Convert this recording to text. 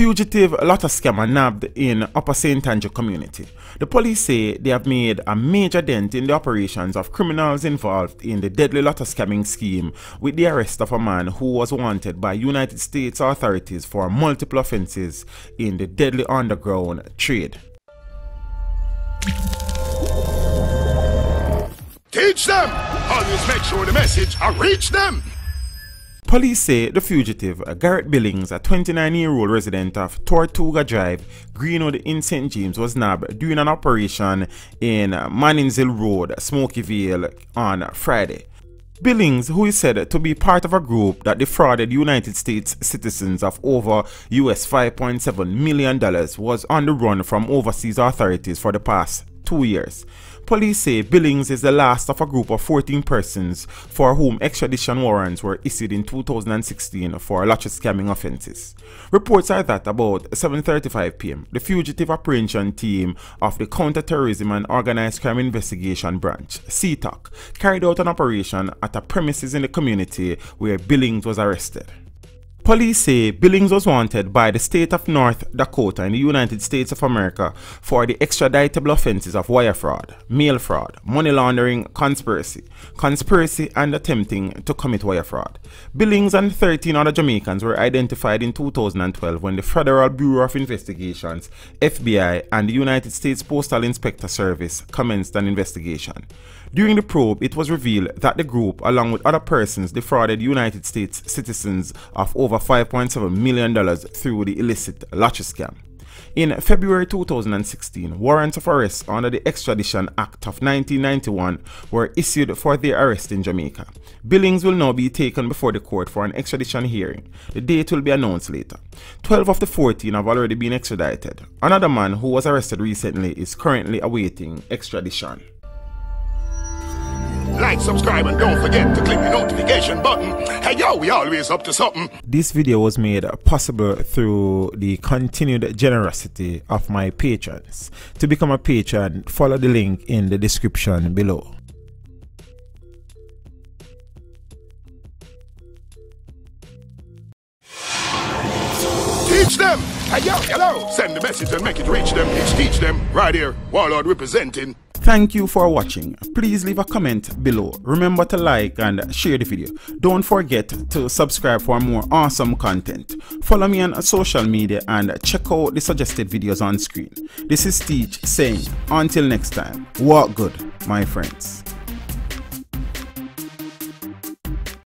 Fugitive LOTTO scammer nabbed in Upper St. Andrew community. The police say they have made a major dent in the operations of criminals involved in the deadly lotto scamming scheme with the arrest of a man who was wanted by United States authorities for multiple offenses in the deadly underground trade. Teach them! Always make sure the message reach them! Police say the fugitive, Garrett Billings, a 29-year-old resident of Tortuga Drive, Greenwood in St. James, was nabbed during an operation in Manningsville Road, Smokyville on Friday. Billings, who is said to be part of a group that defrauded United States citizens of over US $5.7 million, was on the run from overseas authorities for the past 2 years. Police say Billings is the last of a group of 14 persons for whom extradition warrants were issued in 2016 for lottery scamming offenses. Reports are that about 7:35 p.m., the fugitive apprehension team of the Counterterrorism and Organized Crime Investigation Branch, CTOC, carried out an operation at a premises in the community where Billings was arrested. Police say Billings was wanted by the state of North Dakota in the United States of America for the extraditable offenses of wire fraud, mail fraud, money laundering, conspiracy, and attempting to commit wire fraud. Billings and 13 other Jamaicans were identified in 2012 when the Federal Bureau of Investigations, FBI, and the United States Postal Inspector Service commenced an investigation. During the probe, it was revealed that the group, along with other persons, defrauded United States citizens of over $5.7 million through the illicit lottery scam. In February 2016, warrants of arrest under the Extradition Act of 1991 were issued for their arrest in Jamaica. Billings will now be taken before the court for an extradition hearing. The date will be announced later. 12 of the 14 have already been extradited. Another man who was arrested recently is currently awaiting extradition. Like, subscribe, and don't forget to click the notification button. Hey yo, we always up to something. This video was made possible through the continued generosity of my patrons. To become a patron, follow the link in the description below. Teach them! Hey yo, hello! Send the message and make it reach them. It's Teach Them, right here, Warlord representing. Thank you for watching. Please leave a comment below. Remember to like and share the video. Don't forget to subscribe for more awesome content. Follow me on social media and check out the suggested videos on screen. This is Teach saying, until next time, walk good, my friends.